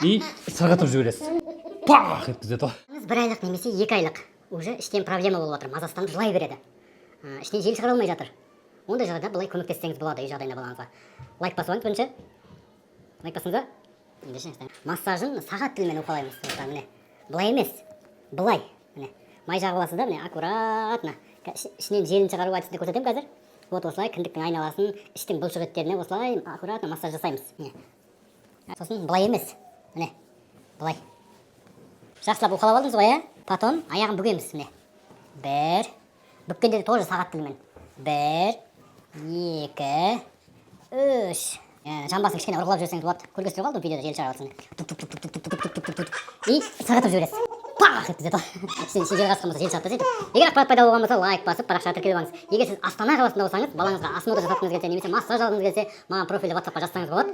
И сырғытып жібересіз. Пах еткізеді. Бір айлық немесе 2 айлық уже іштен проблема болып жатыр, мазасызданып жылай береді. Іштен жел шығара алмай жатыр. Ондай жағдайда былай көмектессеңіз болады, үй жағдайында балаңызға. Лайк басыңыз бірінші. Лайк басыңыз ба? Массажын сағат тілмен оқалаймыз. Міне. Былай емес. Былай. Міне. Май жағып аласыз да, міне аккуратно. Ішінен желін шығару әдісін көрсетемін қазір. Вот осылай кіндіктің айналасын, іштің бұлшық еттеріне осылай аккуратно массаж жасаймыз. Міне. Сосын былай емес. Міне. Былай. Жақсылап оқалап алдыңыз ғой, Потом аяғын бүгеміз, міне. Бір. Бүккенде де тоже сағат тілмен. 1, 2, 3. Жамбасын кішкене ұрғылап жүрсеңіз болады. Көргенсіздер қалды видеода жел шығарып жатсын. И сырғытып жібересіз. Пах еткізеді. Жел қасқан болса жел шығады сөйтіп. Егер ақпарат пайда болған болса, лайк басып, парақшаға тіркеліп алыңыз. Егер сіз Астана қаласында болсаңыз, балаңызға осмотр жасатқыңыз келсе, немесе массаж алғыңыз келсе, маған профильді WhatsApp-қа жазсаңыз болады.